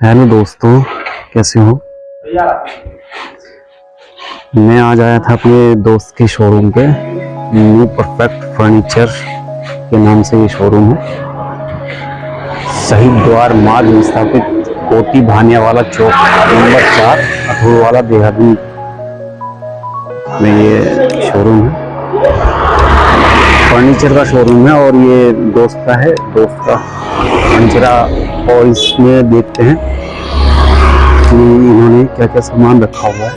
Hello दोस्तों, कैसे हो। मैं आज आया था अपने दोस्त के शोरूम पे। न्यू परफेक्ट फर्नीचर के नाम से ये शोरूम है। शहीद द्वार मार्ग में स्थापित कोटी भानियावाला चौक नंबर 4 अठूरवाला देहरादून में ये शोरूम है। फर्नीचर का शोरूम है और ये दोस्त का है, दोस्त का फर्नीचर। और इसमें देखते हैं कि इन्होंने क्या क्या सामान रखा हुआ है।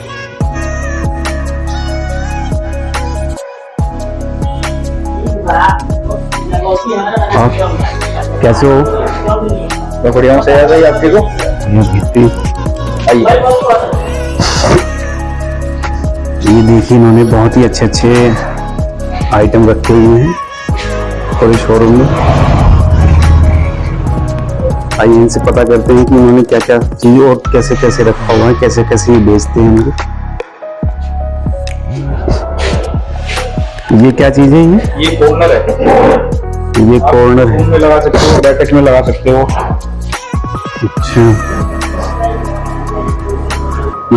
आप कैसे हो? मैं बढ़िया हूँ। सही है आप ठीक हो? आइए। ये देखिए, इन्होंने बहुत ही अच्छे अच्छे आइटम रखे हुए हैं पूरे शोरूम में। आइए इनसे पता करते हैं कि उन्होंने क्या क्या चीज और कैसे कैसे रखा हुआ है, कैसे कैसे ये बेचते हैं इनको। ये क्या चीज है? ये कॉर्नर है। ये कॉर्नर है। में लगा सकते हो, बैठक में लगा सकते हो। अच्छा,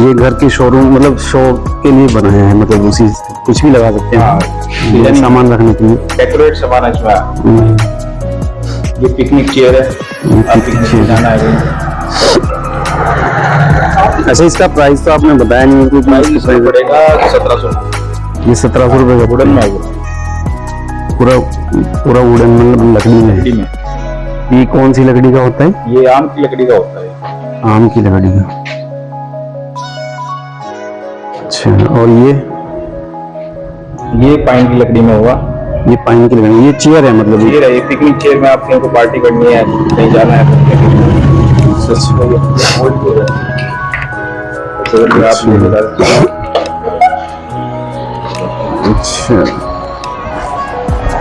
ये घर के शोरूम मतलब शो के लिए बनाया है, मतलब उसी कुछ भी लगा सकते हैं सामान रखने के लिए। डेकोरेट सामान है इसमें। ये पिकनिक चेयर है। पिकनिक जाना है। अच्छा, इसका प्राइस तो आपने बताया नहीं कि प्राइस पड़ेगा 1700। ये 1700 रुपये का वुडन में पूरा पूरा वुडन मतलब लकड़ी में। ये कौन सी लकड़ी का होता है? ये आम की लकड़ी का होता है। आम की लकड़ी का। अच्छा, और ये पाइन की लकड़ी में होगा। ये पाइन की लकड़ी। ये चेयर है मतलब चेयर है। ये पिकनिक चेयर में आप को पार्टी करनी है, कहीं जाना है।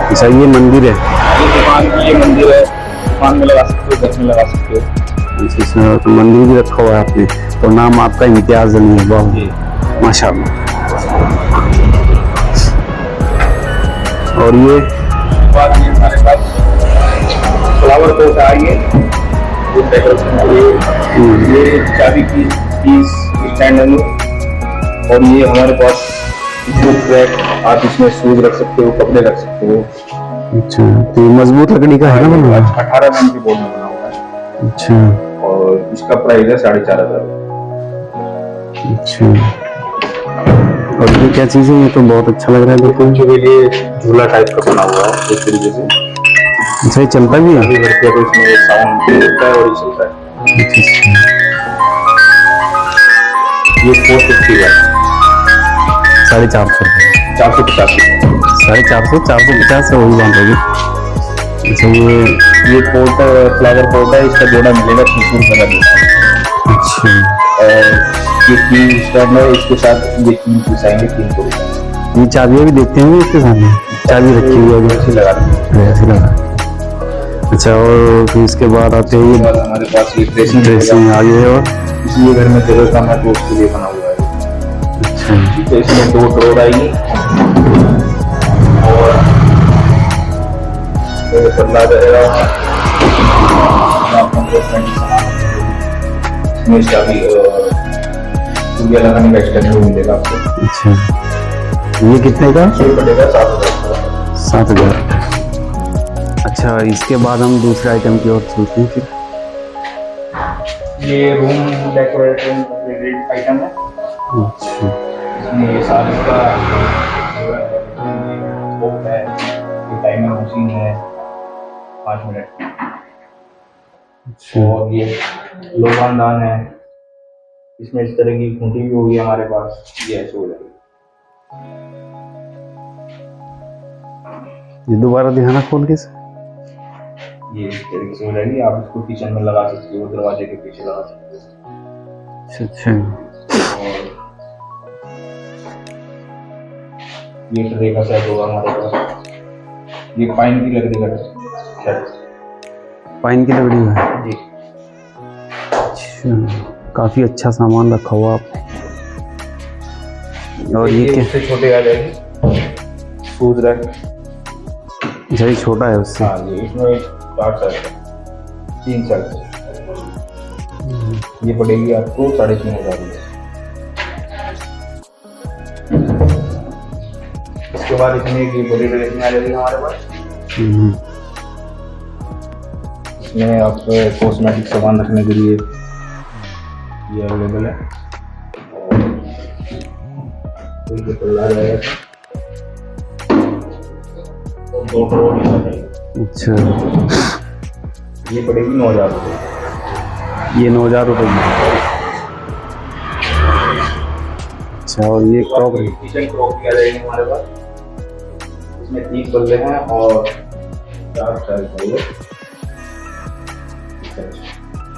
अच्छा, ये मंदिर है। ये दुकान की ये मंदिर है। दुकान में लगा सकते हो, घर में लगा सकते हो। अच्छा, तो मंदिर भी रखा हुआ है आपने। तो नाम आपका इम्तियाज अली है। वाह, माशाल्लाह। और ये हमारे पास फ्लावर पोट आएंगे। ये चाबी की स्टैंड है। और ये हमारे पास बुक रैक, आप इसमें शूज रख सकते हो, कपड़े रख सकते हो। अच्छा, तो ये मजबूत लकड़ी का है ना? बना 18 mm की बोर्ड में बना हुआ है। अच्छा, और इसका प्राइस है 4500। अच्छा, और ये क्या चीज है? ये तो बहुत अच्छा लग रहा है। देखो, बच्चों के लिए झूला टाइप का बना हुआ है इस तरीके से। अच्छा, ये चलता भी है? तो इसमें साउंड होता है और ये चलता है। ये 450 है। 450 450। 450 450 से वही बात होगी। अच्छा, ये पोर्ट फ्लावर पोर्ट है। इसका जोड़ा मिलेगा 300 रुपये का जोड़ा। अच्छा, ये की स्टैंड है। इसके साथ ये 3 पीस आएंगे 300 रुपये। ये चाबियाँ भी देखते हैं इसके सामने। चाबी रखी हुई है ऐसे लगा ऐसे लगा। अच्छा, और फिर इसके बाद आते हैं ये हमारे पास ये ड्रेसिंग आ गई है। और इसलिए घर में जगह कम है तो उसके लिए बना हुआ है। अच्छा, तो इसमें 2 ड्रॉर आएगी और बदला जाएगा। इसमें चाबी चूड़िया लगाने का स्टैंड भी मिलेगा आपको। अच्छा, ये कितने का? ये पड़ेगा 7000। 7000। अच्छा, इसके बाद हम दूसरे आइटम की ओर चलते हैं फिर। ये रूम डेकोरेटिंग आइटम है। अच्छा, इसमें ये साल का स्कोप है। ये टाइमर मशीन है 5 मिनट। अच्छा, और ये लोबानदान है। इसमें इस तरह की खूंटी भी होगी हमारे पास। ये ऐसे हो जाएगी। ये दोबारा दिखाना खोल के। ये इस तरीके से हो जाएगी। आप इसको किचन में लगा सकते हो, दरवाजे के पीछे लगा सकते हो। अच्छा, और ये ट्रे का सेट होगा हमारे पास। ये पाइन की लकड़ी का सेट। पाइन की लकड़ी है जी। अच्छा, काफी अच्छा सामान रखा हुआ आप। और ये क्या? इससे छोटे आ जाएंगे शूज रैक। अच्छा, ये छोटा है उससे। हाँ, ये इसमें 4 साइज है, 3 साइज। ये पड़ेगी आपको 3,500 रुपये। इसके बाद इसमें एक बड़ी रेंज आ जाएगी हमारे पास। हम्म, इसमें आप कॉस्मेटिक सामान रखने के लिए ये अवेलेबल है और इनके तैयार रहेगा और 2 करोड़ की पड़ेगी। अच्छा, ये पड़ेगी 9,000 रुपये। ये 9,000 रुपये की। अच्छा, और ये क्रॉप है? किचन क्रॉकरी आ जाएगी हमारे पास। इसमें 3 बल्ले हैं और 4 स्टाइल है।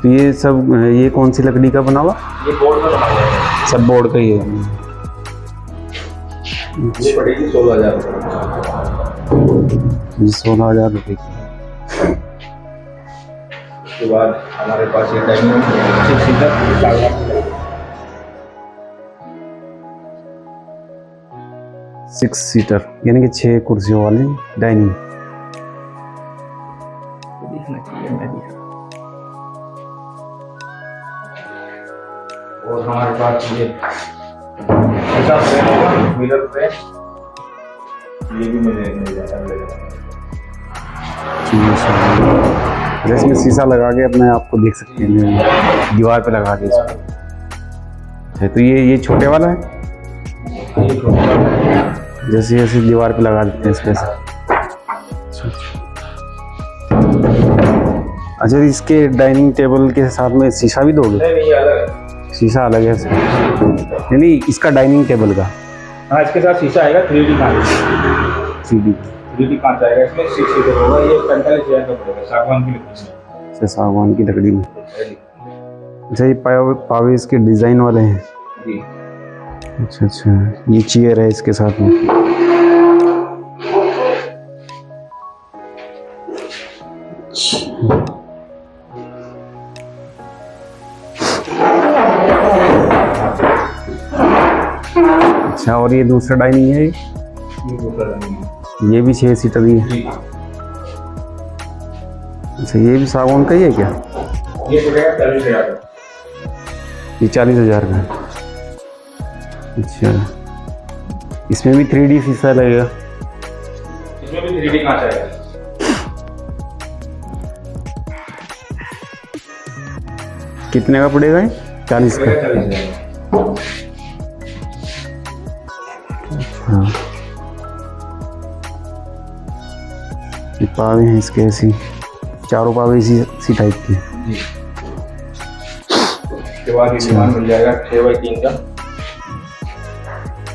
तो ये सब, ये कौन सी लकड़ी का बना हुआ? ये बोर्ड में बना हुआ है। सब बोर्ड का ही है। ये पड़ेगी 16,000 रुपये। 16,000 रुपये की। उसके बाद हमारे पास ये डाइनिंग 6 सीटर 6 सीटर यानी कि 6 कुर्सियों वाली डाइनिंग। दिखना चाहिए मैं भी। और हमारे पास ये शीशा फ्रेम होगा, मिरर फ्रेम। ये भी मिल जाता है। जैसे इसमें शीशा लगा के अपने आप को देख सकते हैं दीवार पे लगा के इसको। तो ये छोटे वाला है, ये छोटा है। जैसे ऐसे दीवार पे लगा देते हैं इस पे से। अच्छा, इसके डाइनिंग टेबल के साथ में शीशा भी दोगे? नहीं, ये अलग है। शीशा अलग है इसका, यानी इसका डाइनिंग टेबल का? हाँ, इसके साथ शीशा आएगा 3D कांच। 3D कांच आएगा इसमें। 6 सीटर होगा। ये 45,000 का पड़ेगा सागवान की लकड़ी में। से सागवान की लकड़ी में। अच्छा, ये पावे इसके डिजाइन वाले हैं जी। अच्छा अच्छा, ये चेयर है इसके साथ में। अच्छा, और ये दूसरा डाइनिंग है? ये दूसरा डाइनिंग है। ये भी 6 सीटर ही है? जी। अच्छा, ये भी सागवान का ही है क्या? ये पड़ेगा 40,000 का। ये 40,000 का है। अच्छा, इसमें भी 3D शीशा लगेगा? इसमें भी 3D कांच आएगा। कितने का पड़ेगा ये? 40 का? 40,000। हाँ, ये पावे हैं इसके ऐसी, चारों पावे इसी टाइप के। जी। उसके बाद ये दीवान मिल जाएगा 6x3 का।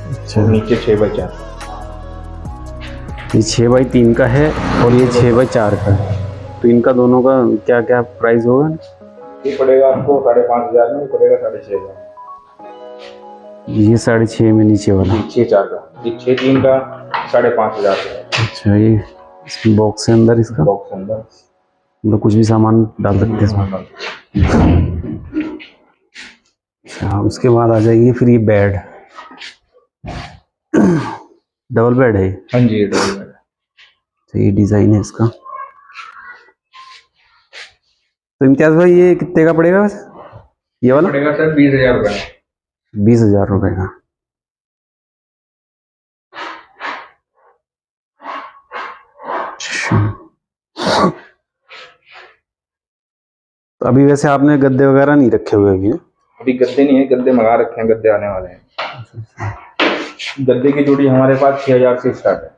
अच्छा, और नीचे 6x4। ये 6x3 का है और ये 6x4 का है। तो इनका दोनों का क्या क्या प्राइस होगा? ये पड़ेगा आपको 5,500 में। ये पड़ेगा 6,500 ये 6.5 में नीचे वाला? 6/4 का। ये 6/3 का 5,500 का। अच्छा, ये इसमें बॉक्स है अंदर इसका? बॉक्स अंदर मतलब कुछ भी सामान डाल सकते हैं इसमें। अच्छा, उसके बाद आ जाएगी फिर ये बेड। डबल बेड है? हाँ जी, डबल बेड। तो ये डिजाइन है इसका। तो इम्तियाज भाई, ये कितने का पड़ेगा वैसे ये वाला? पड़ेगा सर 20,000 रुपये। 20,000 रुपये का। तो अभी वैसे आपने गद्दे वगैरह नहीं रखे हुए अभी? अभी गद्दे नहीं है, गद्दे मंगा रखे हैं। गद्दे आने वाले हैं। गद्दे की जोड़ी हमारे पास 6,000 से स्टार्ट है।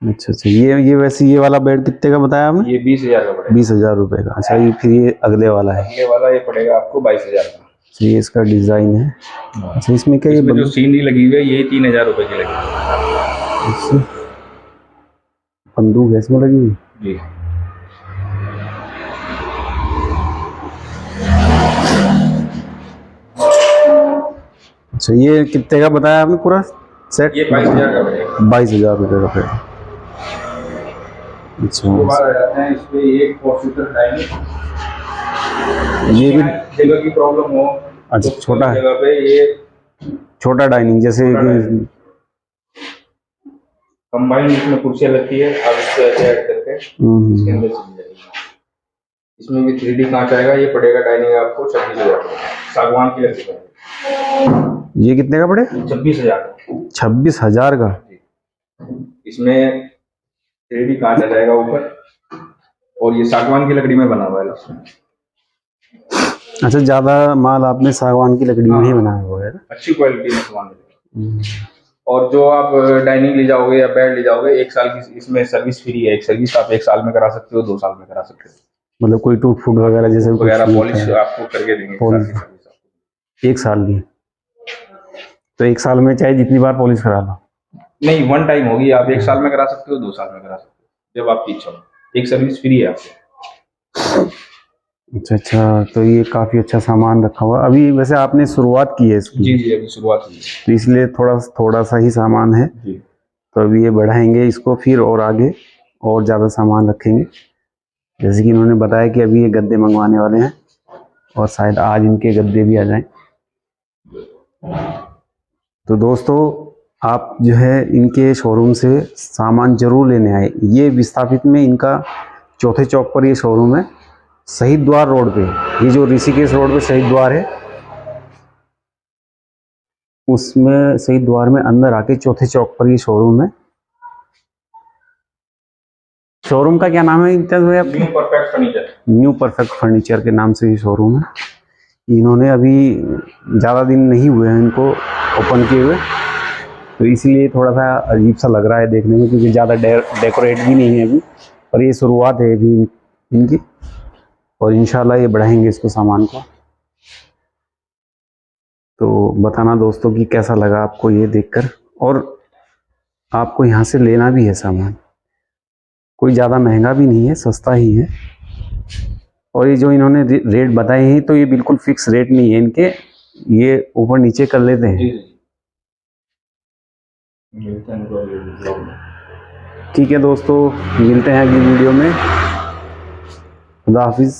अच्छा अच्छा, ये वैसे ये वाला बेड कितने का बताया आपने? ये 20,000 का पड़ेगा। 20,000 रुपये का। अच्छा, ये फिर ये अगले वाला है? अगले वाला ये पड़ेगा आपको 22,000 का। अच्छा, ये इसका डिजाइन है। अच्छा, इसमें क्या इसमें जो सीनरी लगी हुई है ये 3,000 रुपये की लगी है। बंदूक है इसमें लगी हुई? जी। अच्छा, ये कितने का बताया आपने पूरा सेट? ये 22,000 का पड़ेगा। 22,000 रुपये का पड़ेगा। अच्छा, उसके बाद आ जाते हैं इस पे एक 4 सीटर डाइनिंग। ये भी जगह की प्रॉब्लम हो। अच्छा, तो छोटा है? जगह पे ये छोटा डाइनिंग जैसे कंबाइन इसमें कुर्सियाँ लगती है। आप इसको ऐसे ऐड करके इसके अंदर चली जाएगी। इसमें भी 3D कांच आएगा। ये पड़ेगा डाइनिंग आपको 26,000 का, सागवान की लकड़ी का। ये कितने का पड़े? 26,000 का। 26,000 का। इसमें 3D कांच आ जाएगा ऊपर, और ये सागवान की लकड़ी में बना हुआ है इसमें। अच्छा, ज्यादा माल आपने सागवान की लकड़ी में ही बनाया हुआ है। अच्छी क्वालिटी में सामान मिलेगा। और जो आप डाइनिंग ले जाओगे या बेड ले जाओगे, 1 साल की इसमें सर्विस फ्री है। एक सर्विस आप 1 साल में करा सकते हो, 2 साल में करा सकते हो। मतलब कोई टूट फूट वगैरह जैसे कुछ वगैरह नहीं पॉलिश होता है। आपको करके देंगे। पॉलिश 1 साल की, तो 1 साल में चाहे जितनी बार पॉलिश करा लो। नहीं, 1 टाइम होगी। आप 1 साल में करा सकते हो, 2 साल में करा सकते हो, जब आपकी इच्छा हो। एक सर्विस फ्री है आपको। अच्छा अच्छा, तो ये काफ़ी अच्छा सामान रखा हुआ। अभी वैसे आपने शुरुआत की है इसकी? जी जी, अभी शुरुआत हुई है, तो इसलिए थोड़ा सा ही सामान है। जी। तो अभी ये बढ़ाएंगे इसको फिर, और आगे और ज़्यादा सामान रखेंगे। जैसे कि इन्होंने बताया कि अभी ये गद्दे मंगवाने वाले हैं, और शायद आज इनके गद्दे भी आ जाएं। तो दोस्तों, आप जो है इनके शोरूम से सामान जरूर लेने आए। ये विस्थापित में इनका चौथे चौक पर ये शोरूम है, शहीद द्वार रोड पे। ये जो ऋषिकेश रोड पे शहीद द्वार है, उसमें शहीद द्वार में अंदर आके चौथे चौक पर ये शोरूम है। शोरूम का क्या नाम है इम्तियाज भाई आपके? New perfect furniture. New perfect furniture के नाम से ये शोरूम है। इन्होंने अभी ज़्यादा दिन नहीं हुए हैं इनको ओपन किए हुए, तो इसलिए थोड़ा सा अजीब सा लग रहा है देखने में, क्योंकि ज़्यादा डेकोरेट भी नहीं है अभी, और ये शुरुआत है अभी इनकी। और इंशाल्लाह ये बढ़ाएंगे इसको सामान को। तो बताना दोस्तों कि कैसा लगा आपको ये देखकर, और आपको यहाँ से लेना भी है सामान। कोई ज़्यादा महंगा भी नहीं है, सस्ता ही है। और ये जो इन्होंने रेट बताए हैं, तो ये बिल्कुल फिक्स रेट नहीं है इनके, ये ऊपर नीचे कर लेते हैं। ठीक है दोस्तों, मिलते हैं अगली वीडियो में। खुदा हाफिज़।